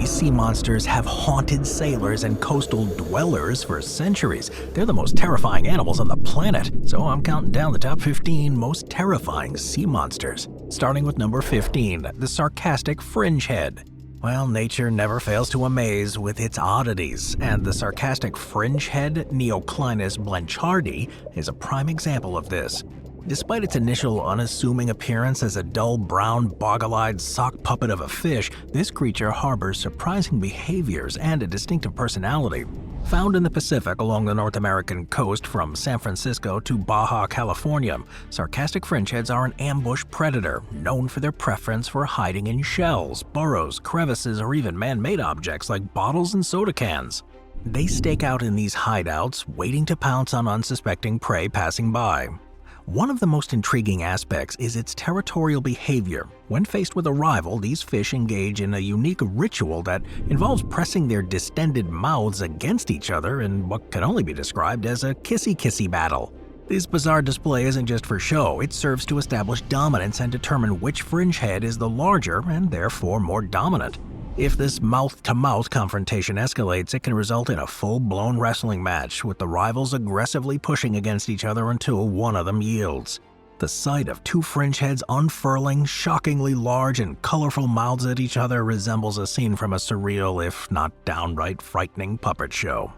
These sea monsters have haunted sailors and coastal dwellers for centuries. They're the most terrifying animals on the planet, so I'm counting down the top 15 most terrifying sea monsters. Starting with number 15, the sarcastic fringe head. Well, nature never fails to amaze with its oddities, and the sarcastic fringe head, Neoclinus blanchardi, is a prime example of this. Despite its initial unassuming appearance as a dull brown, boggle-eyed sock puppet of a fish, this creature harbors surprising behaviors and a distinctive personality. Found in the Pacific along the North American coast from San Francisco to Baja, California, sarcastic fringeheads are an ambush predator, known for their preference for hiding in shells, burrows, crevices, or even man-made objects like bottles and soda cans. They stake out in these hideouts, waiting to pounce on unsuspecting prey passing by. One of the most intriguing aspects is its territorial behavior. When faced with a rival, these fish engage in a unique ritual that involves pressing their distended mouths against each other in what can only be described as a kissy-kissy battle. This bizarre display isn't just for show, it serves to establish dominance and determine which fringe head is the larger and therefore more dominant. If this mouth-to-mouth confrontation escalates, it can result in a full-blown wrestling match, with the rivals aggressively pushing against each other until one of them yields. The sight of two fringe heads unfurling, shockingly large and colorful mouths at each other resembles a scene from a surreal, if not downright frightening, puppet show.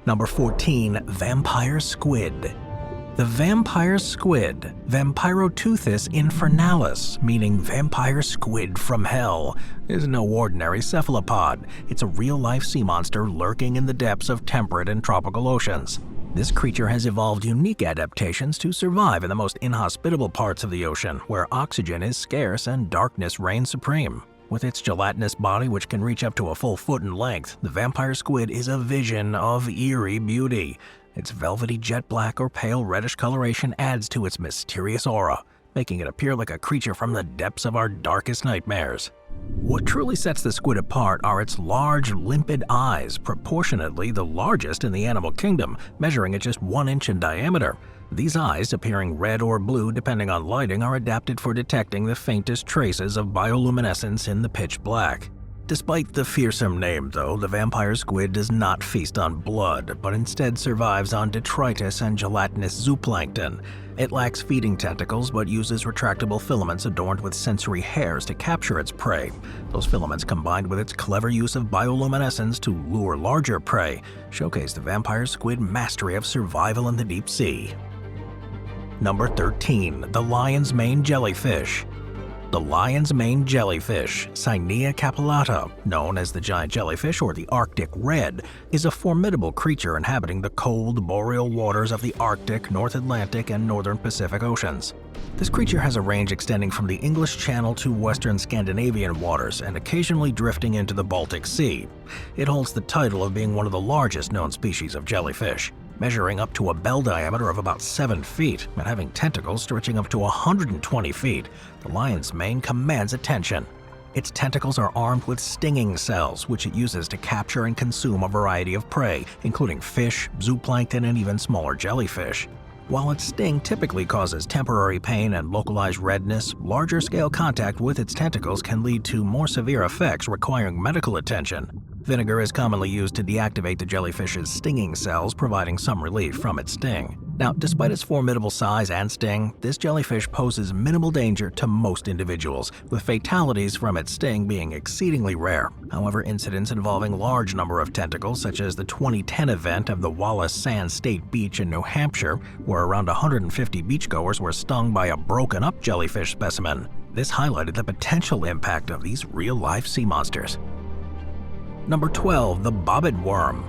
Number 14. Vampire Squid. The vampire squid, Vampiroteuthis infernalis, meaning vampire squid from hell, is no ordinary cephalopod. It's a real-life sea monster lurking in the depths of temperate and tropical oceans. This creature has evolved unique adaptations to survive in the most inhospitable parts of the ocean, where oxygen is scarce and darkness reigns supreme. With its gelatinous body, which can reach up to a full foot in length, the vampire squid is a vision of eerie beauty. Its velvety jet black or pale reddish coloration adds to its mysterious aura, making it appear like a creature from the depths of our darkest nightmares. What truly sets the squid apart are its large, limpid eyes, proportionately the largest in the animal kingdom, measuring at just 1 inch in diameter. These eyes, appearing red or blue depending on lighting, are adapted for detecting the faintest traces of bioluminescence in the pitch black. Despite the fearsome name, though, the vampire squid does not feast on blood, but instead survives on detritus and gelatinous zooplankton. It lacks feeding tentacles, but uses retractable filaments adorned with sensory hairs to capture its prey. Those filaments, combined with its clever use of bioluminescence to lure larger prey, showcase the vampire squid mastery of survival in the deep sea. Number 13. The lion's mane jellyfish. The lion's mane jellyfish, Cynea capillata, known as the giant jellyfish or the Arctic red, is a formidable creature inhabiting the cold, boreal waters of the Arctic, North Atlantic, and Northern Pacific Oceans. This creature has a range extending from the English Channel to western Scandinavian waters and occasionally drifting into the Baltic Sea. It holds the title of being one of the largest known species of jellyfish, measuring up to a bell diameter of about 7 feet and having tentacles stretching up to 120 feet. The lion's mane commands attention. Its tentacles are armed with stinging cells, which it uses to capture and consume a variety of prey, including fish, zooplankton, and even smaller jellyfish. While its sting typically causes temporary pain and localized redness, larger-scale contact with its tentacles can lead to more severe effects requiring medical attention. Vinegar is commonly used to deactivate the jellyfish's stinging cells, providing some relief from its sting. Now, despite its formidable size and sting, this jellyfish poses minimal danger to most individuals, with fatalities from its sting being exceedingly rare. However, incidents involving large number of tentacles, such as the 2010 event of the Wallace Sands State Beach in New Hampshire, where around 150 beachgoers were stung by a broken-up jellyfish specimen. This highlighted the potential impact of these real-life sea monsters. Number 12. The Bobbit Worm.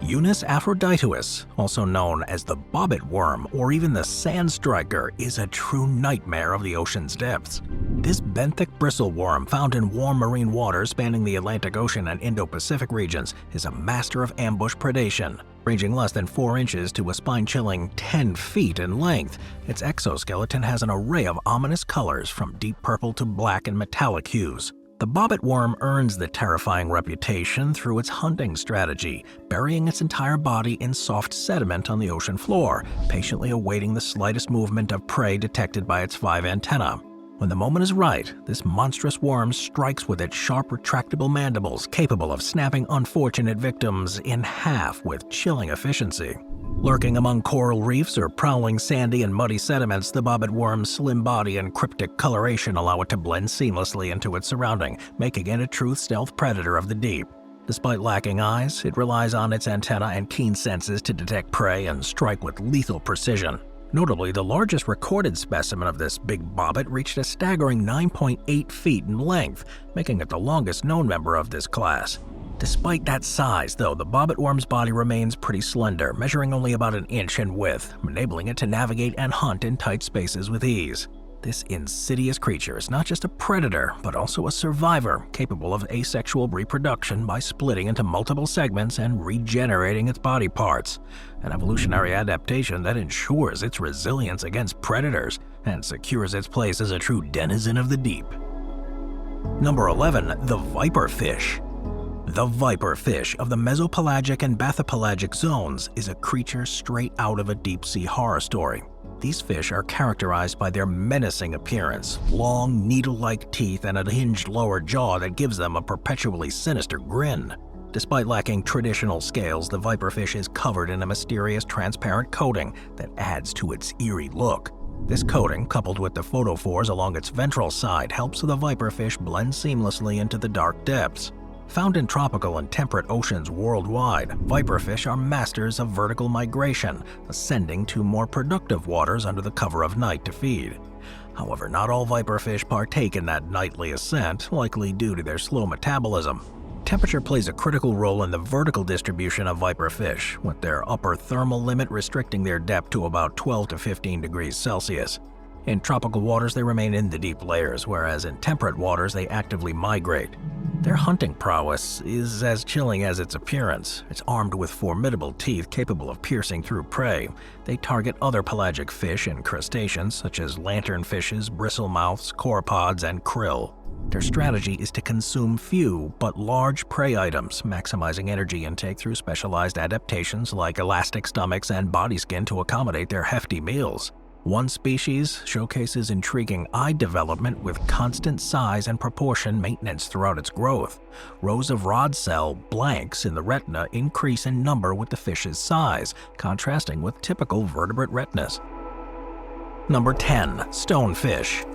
Eunice aphrodituus, also known as the Bobbit Worm or even the Sand Striker, is a true nightmare of the ocean's depths. This benthic bristle worm, found in warm marine waters spanning the Atlantic Ocean and Indo-Pacific regions, is a master of ambush predation. Ranging less than 4 inches to a spine-chilling 10 feet in length, its exoskeleton has an array of ominous colors from deep purple to black and metallic hues. The bobbit worm earns the terrifying reputation through its hunting strategy, burying its entire body in soft sediment on the ocean floor, patiently awaiting the slightest movement of prey detected by its 5 antennae. When the moment is right, this monstrous worm strikes with its sharp retractable mandibles capable of snapping unfortunate victims in half with chilling efficiency. Lurking among coral reefs or prowling sandy and muddy sediments, the bobbit worm's slim body and cryptic coloration allow it to blend seamlessly into its surrounding, making it a true stealth predator of the deep. Despite lacking eyes, it relies on its antennae and keen senses to detect prey and strike with lethal precision. Notably, the largest recorded specimen of this big bobbit reached a staggering 9.8 feet in length, making it the longest known member of this class. Despite that size, though, the bobbit worm's body remains pretty slender, measuring only about an inch in width, enabling it to navigate and hunt in tight spaces with ease. This insidious creature is not just a predator, but also a survivor, capable of asexual reproduction by splitting into multiple segments and regenerating its body parts. An evolutionary adaptation that ensures its resilience against predators and secures its place as a true denizen of the deep. Number 11. The Viper Fish. The viper fish of the mesopelagic and bathypelagic zones is a creature straight out of a deep-sea horror story. These fish are characterized by their menacing appearance, long, needle-like teeth, and a hinged lower jaw that gives them a perpetually sinister grin. Despite lacking traditional scales, the viperfish is covered in a mysterious transparent coating that adds to its eerie look. This coating, coupled with the photophores along its ventral side, helps the viperfish blend seamlessly into the dark depths. Found in tropical and temperate oceans worldwide, viperfish are masters of vertical migration, ascending to more productive waters under the cover of night to feed. However, not all viperfish partake in that nightly ascent, likely due to their slow metabolism. Temperature plays a critical role in the vertical distribution of viperfish, with their upper thermal limit restricting their depth to about 12 to 15 degrees Celsius. In tropical waters, they remain in the deep layers, whereas in temperate waters, they actively migrate. Their hunting prowess is as chilling as its appearance. It's armed with formidable teeth capable of piercing through prey. They target other pelagic fish and crustaceans such as lanternfishes, bristlemouths, corapods, and krill. Their strategy is to consume few but large prey items, maximizing energy intake through specialized adaptations like elastic stomachs and body skin to accommodate their hefty meals. One species showcases intriguing eye development with constant size and proportion maintenance throughout its growth. Rows of rod cell blanks in the retina increase in number with the fish's size, contrasting with typical vertebrate retinas. Number 10. Stonefish.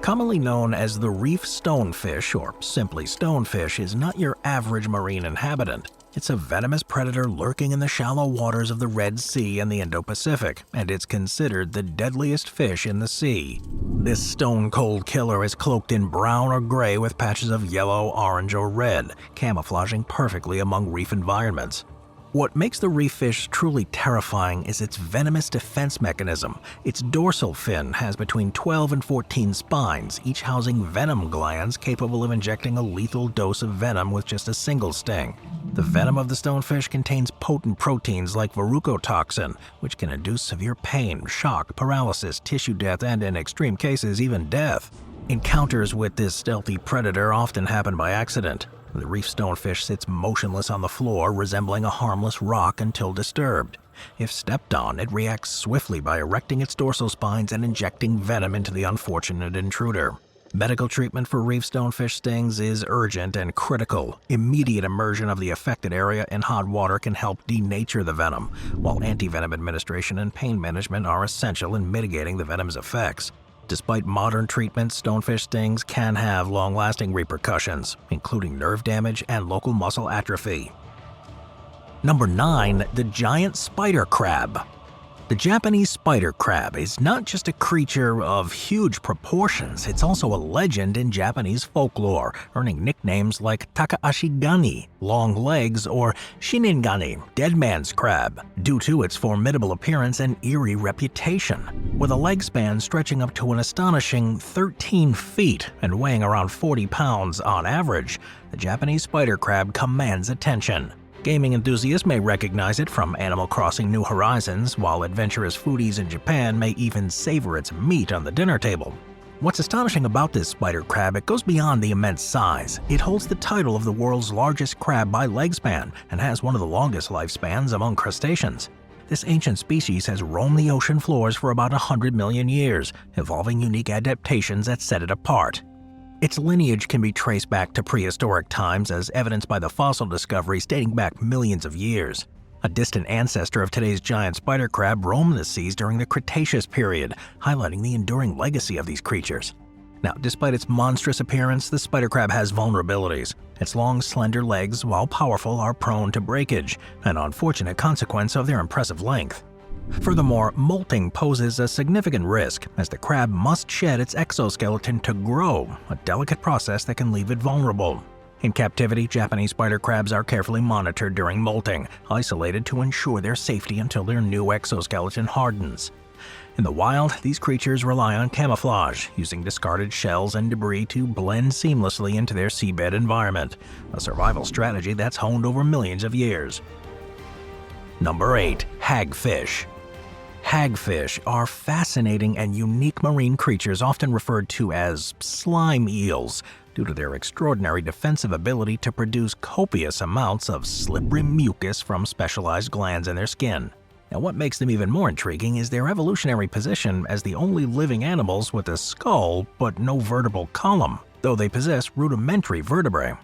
Commonly known as the reef stonefish, or simply stonefish, is not your average marine inhabitant. It's a venomous predator lurking in the shallow waters of the Red Sea and the Indo-Pacific, and it's considered the deadliest fish in the sea. This stone-cold killer is cloaked in brown or gray with patches of yellow, orange, or red, camouflaging perfectly among reef environments. What makes the reef fish truly terrifying is its venomous defense mechanism. Its dorsal fin has between 12 and 14 spines, each housing venom glands capable of injecting a lethal dose of venom with just a single sting. The venom of the stonefish contains potent proteins like verrucotoxin, which can induce severe pain, shock, paralysis, tissue death, and in extreme cases, even death. Encounters with this stealthy predator often happen by accident. The reef stonefish sits motionless on the floor, resembling a harmless rock until disturbed. If stepped on, it reacts swiftly by erecting its dorsal spines and injecting venom into the unfortunate intruder. Medical treatment for reef stonefish stings is urgent and critical. Immediate immersion of the affected area in hot water can help denature the venom, while antivenom administration and pain management are essential in mitigating the venom's effects. Despite modern treatments, stonefish stings can have long-lasting repercussions, including nerve damage and local muscle atrophy. Number 9. The giant spider crab. The Japanese spider crab is not just a creature of huge proportions, it's also a legend in Japanese folklore, earning nicknames like Takaashigani, long legs, or Shinigami, dead man's crab, due to its formidable appearance and eerie reputation. With a leg span stretching up to an astonishing 13 feet and weighing around 40 pounds on average, the Japanese spider crab commands attention. Gaming enthusiasts may recognize it from Animal Crossing New Horizons, while adventurous foodies in Japan may even savor its meat on the dinner table. What's astonishing about this spider crab, it goes beyond the immense size. It holds the title of the world's largest crab by leg span and has one of the longest lifespans among crustaceans. This ancient species has roamed the ocean floors for about 100 million years, evolving unique adaptations that set it apart. Its lineage can be traced back to prehistoric times, as evidenced by the fossil discoveries dating back millions of years. A distant ancestor of today's giant spider crab roamed the seas during the Cretaceous period, highlighting the enduring legacy of these creatures. Now, despite its monstrous appearance, the spider crab has vulnerabilities. Its long, slender legs, while powerful, are prone to breakage, an unfortunate consequence of their impressive length. Furthermore, molting poses a significant risk, as the crab must shed its exoskeleton to grow, a delicate process that can leave it vulnerable. In captivity, Japanese spider crabs are carefully monitored during molting, isolated to ensure their safety until their new exoskeleton hardens. In the wild, these creatures rely on camouflage, using discarded shells and debris to blend seamlessly into their seabed environment, a survival strategy that's honed over millions of years. Number 8. Hagfish. Hagfish are fascinating and unique marine creatures often referred to as slime eels, due to their extraordinary defensive ability to produce copious amounts of slippery mucus from specialized glands in their skin. Now, what makes them even more intriguing is their evolutionary position as the only living animals with a skull but no vertebral column, though they possess rudimentary vertebrae.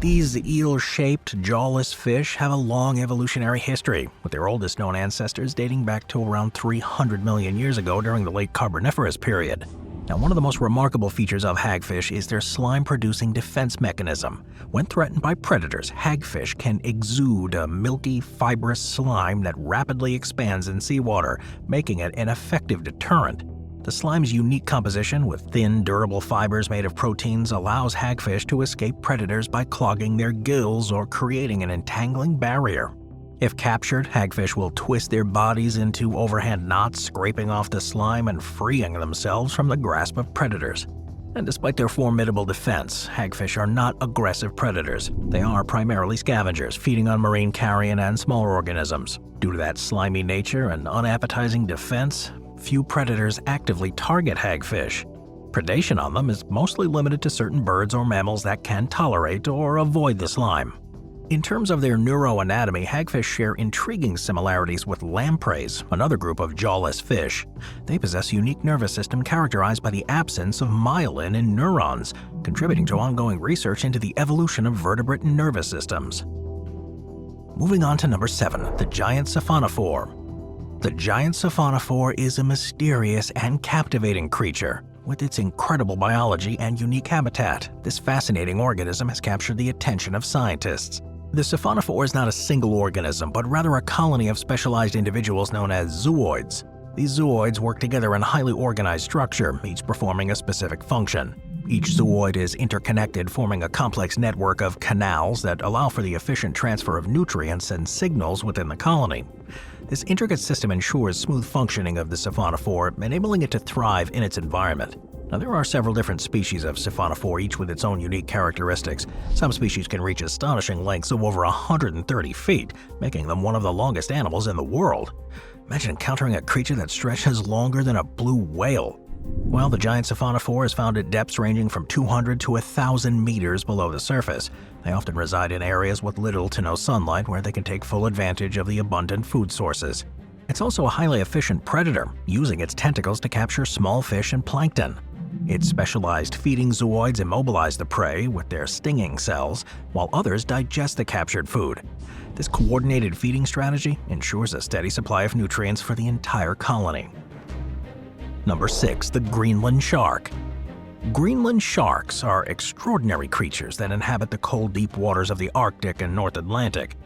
These eel-shaped, jawless fish have a long evolutionary history, with their oldest known ancestors dating back to around 300 million years ago during the late Carboniferous period. Now, one of the most remarkable features of hagfish is their slime-producing defense mechanism. When threatened by predators, hagfish can exude a milky, fibrous slime that rapidly expands in seawater, making it an effective deterrent. The slime's unique composition, with thin, durable fibers made of proteins, allows hagfish to escape predators by clogging their gills or creating an entangling barrier. If captured, hagfish will twist their bodies into overhand knots, scraping off the slime and freeing themselves from the grasp of predators. And despite their formidable defense, hagfish are not aggressive predators. They are primarily scavengers, feeding on marine carrion and smaller organisms. Due to that slimy nature and unappetizing defense, few predators actively target hagfish. Predation on them is mostly limited to certain birds or mammals that can tolerate or avoid the slime. In terms of their neuroanatomy, hagfish share intriguing similarities with lampreys, another group of jawless fish. They possess a unique nervous system characterized by the absence of myelin in neurons, contributing to ongoing research into the evolution of vertebrate nervous systems. Moving on to number 7, the giant siphonophore. The giant siphonophore is a mysterious and captivating creature. With its incredible biology and unique habitat, this fascinating organism has captured the attention of scientists. The siphonophore is not a single organism, but rather a colony of specialized individuals known as zooids. These zooids work together in a highly organized structure, each performing a specific function. Each zooid is interconnected, forming a complex network of canals that allow for the efficient transfer of nutrients and signals within the colony. This intricate system ensures smooth functioning of the siphonophore, enabling it to thrive in its environment. Now, there are several different species of siphonophore, each with its own unique characteristics. Some species can reach astonishing lengths of over 130 feet, making them one of the longest animals in the world. Imagine encountering a creature that stretches longer than a blue whale. Well, the giant siphonophore is found at depths ranging from 200 to 1,000 meters below the surface. They often reside in areas with little to no sunlight, where they can take full advantage of the abundant food sources. It's also a highly efficient predator, using its tentacles to capture small fish and plankton. Its specialized feeding zooids immobilize the prey with their stinging cells, while others digest the captured food. This coordinated feeding strategy ensures a steady supply of nutrients for the entire colony. Number 6, the Greenland Shark. Greenland sharks are extraordinary creatures that inhabit the cold, deep waters of the Arctic and North Atlantic.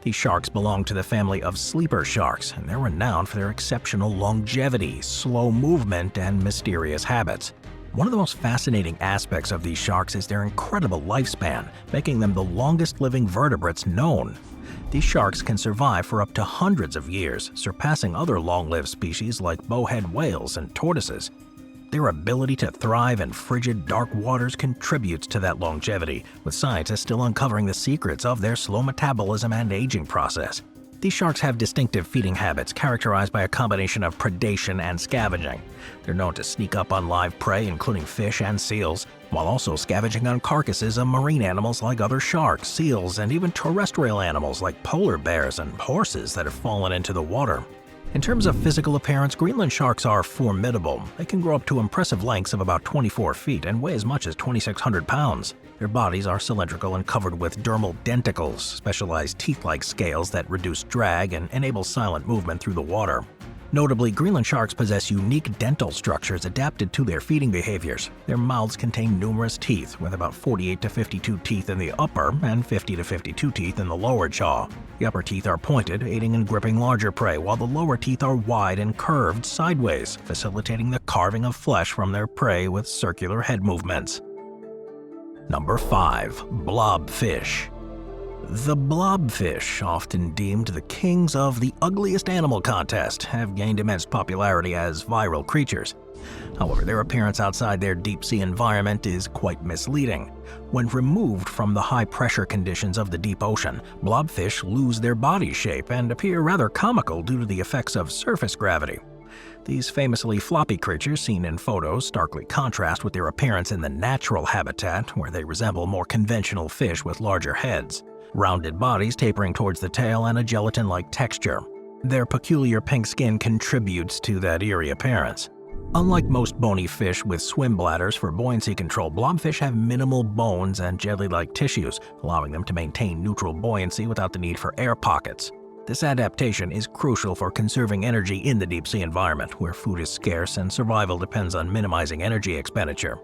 These sharks belong to the family of sleeper sharks, and they're renowned for their exceptional longevity, slow movement, and mysterious habits. One of the most fascinating aspects of these sharks is their incredible lifespan, making them the longest living vertebrates known. These sharks can survive for up to hundreds of years, surpassing other long-lived species like bowhead whales and tortoises. Their ability to thrive in frigid, dark waters contributes to that longevity, with scientists still uncovering the secrets of their slow metabolism and aging process. These sharks have distinctive feeding habits characterized by a combination of predation and scavenging. They're known to sneak up on live prey, including fish and seals, while also scavenging on carcasses of marine animals like other sharks, seals, and even terrestrial animals like polar bears and horses that have fallen into the water. In terms of physical appearance, Greenland sharks are formidable. They can grow up to impressive lengths of about 24 feet and weigh as much as 2,600 pounds. Their bodies are cylindrical and covered with dermal denticles, specialized teeth-like scales that reduce drag and enable silent movement through the water. Notably, Greenland sharks possess unique dental structures adapted to their feeding behaviors. Their mouths contain numerous teeth, with about 48 to 52 teeth in the upper and 50 to 52 teeth in the lower jaw. The upper teeth are pointed, aiding in gripping larger prey, while the lower teeth are wide and curved sideways, facilitating the carving of flesh from their prey with circular head movements. Number 5. Blobfish. The blobfish, often deemed the kings of the ugliest animal contest, have gained immense popularity as viral creatures. However, their appearance outside their deep-sea environment is quite misleading. When removed from the high-pressure conditions of the deep ocean, blobfish lose their body shape and appear rather comical due to the effects of surface gravity. These famously floppy creatures seen in photos starkly contrast with their appearance in the natural habitat, where they resemble more conventional fish with larger heads. Rounded bodies tapering towards the tail and a gelatin-like texture. Their peculiar pink skin contributes to that eerie appearance. Unlike most bony fish with swim bladders for buoyancy control, blobfish have minimal bones and jelly-like tissues, allowing them to maintain neutral buoyancy without the need for air pockets. This adaptation is crucial for conserving energy in the deep-sea environment, where food is scarce and survival depends on minimizing energy expenditure.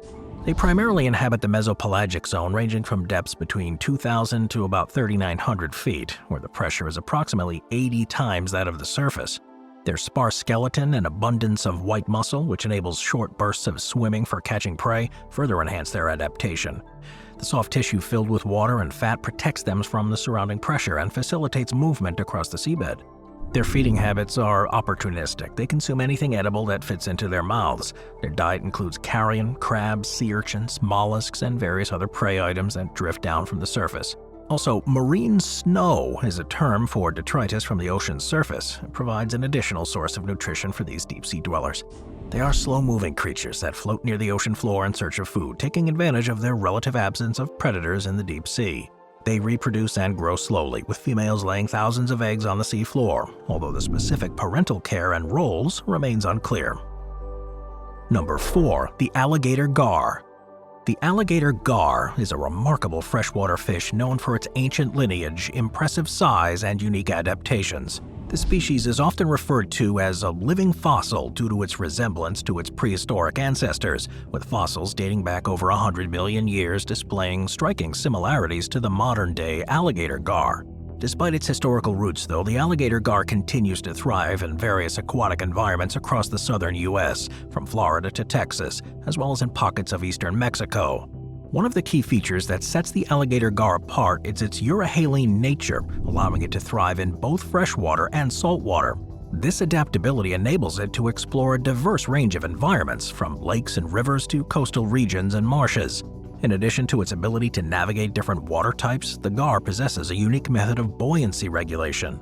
They primarily inhabit the mesopelagic zone, ranging from depths between 2,000 to about 3,900 feet, where the pressure is approximately 80 times that of the surface. Their sparse skeleton and abundance of white muscle, which enables short bursts of swimming for catching prey, further enhance their adaptation. The soft tissue filled with water and fat protects them from the surrounding pressure and facilitates movement across the seabed. Their feeding habits are opportunistic. They consume anything edible that fits into their mouths. Their diet includes carrion, crabs, sea urchins, mollusks, and various other prey items that drift down from the surface. Also, marine snow is a term for detritus from the ocean's surface. It provides an additional source of nutrition for these deep-sea dwellers. They are slow-moving creatures that float near the ocean floor in search of food, taking advantage of their relative absence of predators in the deep sea. They reproduce and grow slowly, with females laying thousands of eggs on the sea floor, although the specific parental care and roles remains unclear. Number 4. The alligator gar. The alligator gar is a remarkable freshwater fish known for its ancient lineage, impressive size, and unique adaptations. The species is often referred to as a living fossil due to its resemblance to its prehistoric ancestors, with fossils dating back over 100 million years displaying striking similarities to the modern-day alligator gar. Despite its historical roots, though, the alligator gar continues to thrive in various aquatic environments across the southern U.S., from Florida to Texas, as well as in pockets of eastern Mexico. One of the key features that sets the alligator gar apart is its euryhaline nature, allowing it to thrive in both freshwater and saltwater. This adaptability enables it to explore a diverse range of environments, from lakes and rivers to coastal regions and marshes. In addition to its ability to navigate different water types, the gar possesses a unique method of buoyancy regulation.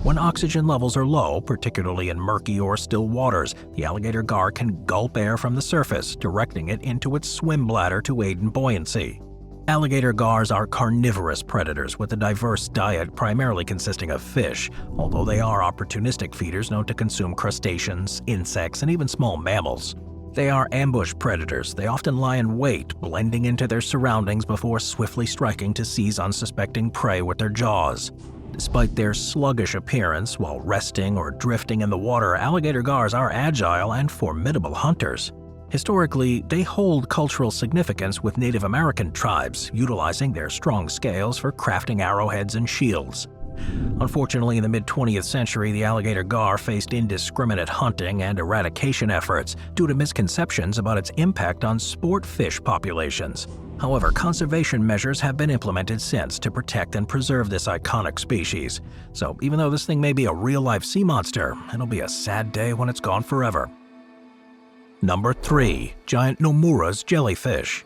When oxygen levels are low, particularly in murky or still waters, the alligator gar can gulp air from the surface, directing it into its swim bladder to aid in buoyancy. Alligator gars are carnivorous predators with a diverse diet primarily consisting of fish, although they are opportunistic feeders known to consume crustaceans, insects, and even small mammals. They are ambush predators. They often lie in wait, blending into their surroundings before swiftly striking to seize unsuspecting prey with their jaws. Despite their sluggish appearance while resting or drifting in the water, alligator gars are agile and formidable hunters. Historically, they hold cultural significance with Native American tribes, utilizing their strong scales for crafting arrowheads and shields. Unfortunately, in the mid-20th century, the alligator gar faced indiscriminate hunting and eradication efforts due to misconceptions about its impact on sport fish populations. However, conservation measures have been implemented since to protect and preserve this iconic species. So even though this thing may be a real-life sea monster, it'll be a sad day when it's gone forever. Number 3. Giant Nuras jellyfish.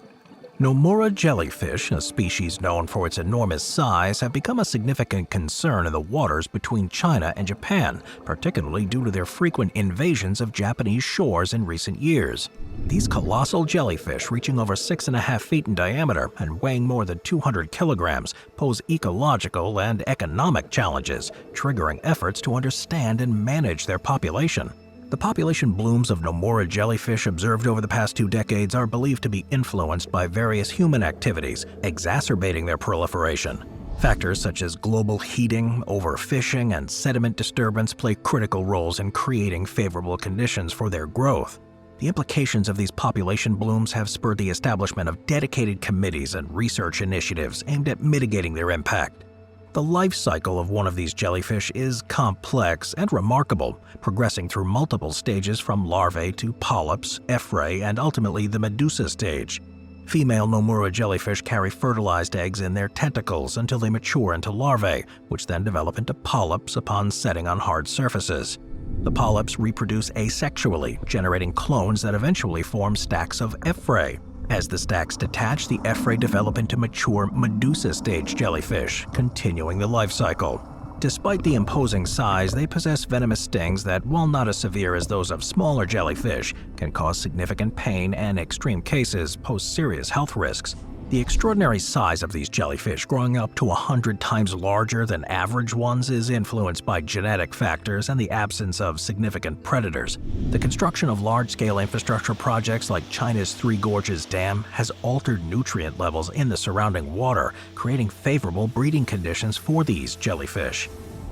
Nomura jellyfish, a species known for its enormous size, have become a significant concern in the waters between China and Japan, particularly due to their frequent invasions of Japanese shores in recent years. These colossal jellyfish, reaching over 6.5 feet in diameter and weighing more than 200 kilograms, pose ecological and economic challenges, triggering efforts to understand and manage their population. The population blooms of Nomura jellyfish observed over the past 2 decades are believed to be influenced by various human activities, exacerbating their proliferation. Factors such as global heating, overfishing, and sediment disturbance play critical roles in creating favorable conditions for their growth. The implications of these population blooms have spurred the establishment of dedicated committees and research initiatives aimed at mitigating their impact. The life cycle of one of these jellyfish is complex and remarkable, progressing through multiple stages from larvae to polyps, effrae, and ultimately the medusa stage. Female Nomura jellyfish carry fertilized eggs in their tentacles until they mature into larvae, which then develop into polyps upon setting on hard surfaces. The polyps reproduce asexually, generating clones that eventually form stacks of effrae. As the stacks detach, the effrae develop into mature medusa-stage jellyfish, continuing the life cycle. Despite the imposing size, they possess venomous stings that, while not as severe as those of smaller jellyfish, can cause significant pain and, in extreme cases, pose serious health risks. The extraordinary size of these jellyfish, growing up to 100 times larger than average ones, is influenced by genetic factors and the absence of significant predators. The construction of large-scale infrastructure projects like China's Three Gorges Dam has altered nutrient levels in the surrounding water, creating favorable breeding conditions for these jellyfish.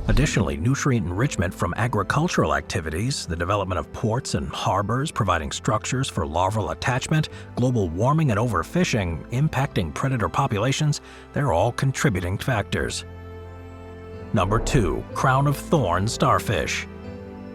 Additionally, nutrient enrichment from agricultural activities, the development of ports and harbors providing structures for larval attachment, global warming and overfishing impacting predator populations, they're all contributing factors. Number 2. Crown of Thorn Starfish.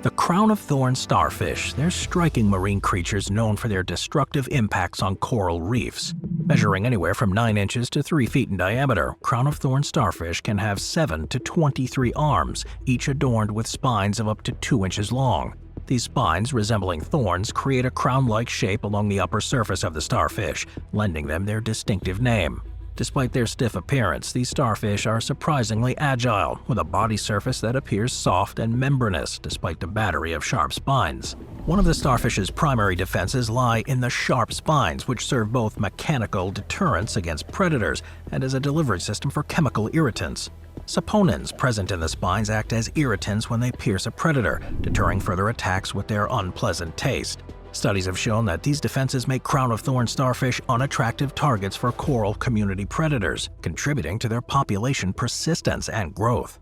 The crown of thorn starfish, they're striking marine creatures known for their destructive impacts on coral reefs. Measuring anywhere from 9 inches to 3 feet in diameter, crown of thorn starfish can have 7 to 23 arms, each adorned with spines of up to 2 inches long. These spines, resembling thorns, create a crown-like shape along the upper surface of the starfish, lending them their distinctive name. Despite their stiff appearance, these starfish are surprisingly agile, with a body surface that appears soft and membranous despite the battery of sharp spines. One of the starfish's primary defenses lie in the sharp spines, which serve both mechanical deterrence against predators and as a delivery system for chemical irritants. Saponins present in the spines act as irritants when they pierce a predator, deterring further attacks with their unpleasant taste. Studies have shown that these defenses make crown of thorn starfish unattractive targets for coral community predators, contributing to their population persistence and growth.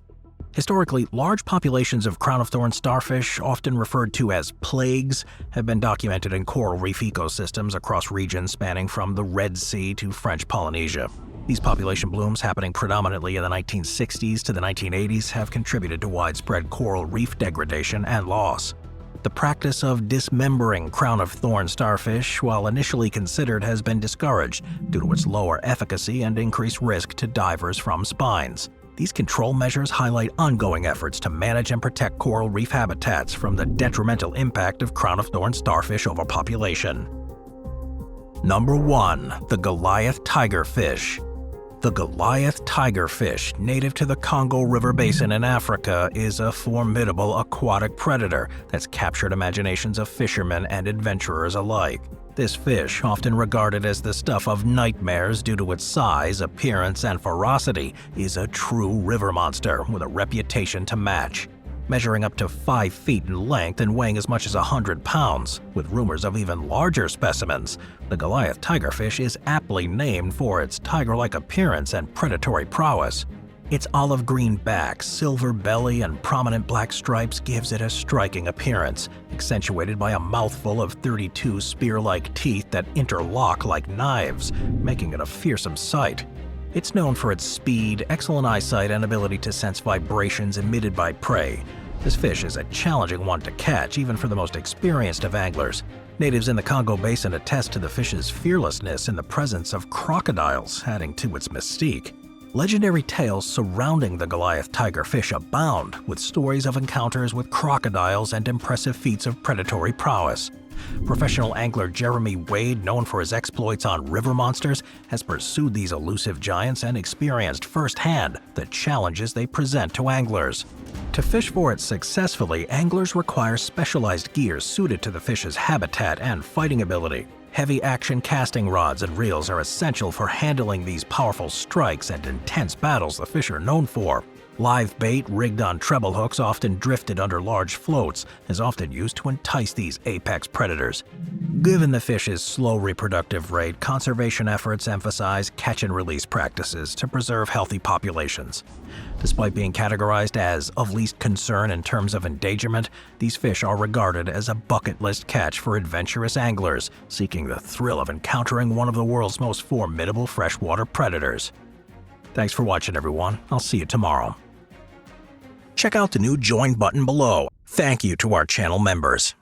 Historically, large populations of crown of thorn starfish, often referred to as plagues, have been documented in coral reef ecosystems across regions spanning from the Red Sea to French Polynesia. These population blooms, happening predominantly in the 1960s to the 1980s, have contributed to widespread coral reef degradation and loss. The practice of dismembering crown of thorn starfish, while initially considered, has been discouraged due to its lower efficacy and increased risk to divers from spines. These control measures highlight ongoing efforts to manage and protect coral reef habitats from the detrimental impact of crown of thorn starfish overpopulation. Number 1. The Goliath tigerfish. The Goliath tigerfish, native to the Congo River Basin in Africa, is a formidable aquatic predator that's captured imaginations of fishermen and adventurers alike. This fish, often regarded as the stuff of nightmares due to its size, appearance, and ferocity, is a true river monster with a reputation to match. Measuring up to 5 feet in length and weighing as much as 100 pounds, with rumors of even larger specimens, the Goliath tigerfish is aptly named for its tiger-like appearance and predatory prowess. Its olive green back, silver belly, and prominent black stripes gives it a striking appearance, accentuated by a mouthful of 32 spear-like teeth that interlock like knives, making it a fearsome sight. It's known for its speed, excellent eyesight, and ability to sense vibrations emitted by prey. This fish is a challenging one to catch, even for the most experienced of anglers. Natives in the Congo Basin attest to the fish's fearlessness in the presence of crocodiles, adding to its mystique. Legendary tales surrounding the Goliath tigerfish abound, with stories of encounters with crocodiles and impressive feats of predatory prowess. Professional angler Jeremy Wade, known for his exploits on river monsters, has pursued these elusive giants and experienced firsthand the challenges they present to anglers. To fish for it successfully, anglers require specialized gear suited to the fish's habitat and fighting ability. Heavy action casting rods and reels are essential for handling these powerful strikes and intense battles the fish are known for. Live bait rigged on treble hooks, often drifted under large floats, is often used to entice these apex predators. Given the fish's slow reproductive rate, conservation efforts emphasize catch-and-release practices to preserve healthy populations. Despite being categorized as of least concern in terms of endangerment, these fish are regarded as a bucket list catch for adventurous anglers seeking the thrill of encountering one of the world's most formidable freshwater predators. Thanks for watching, everyone. I'll see you tomorrow. Check out the new Join button below. Thank you to our channel members.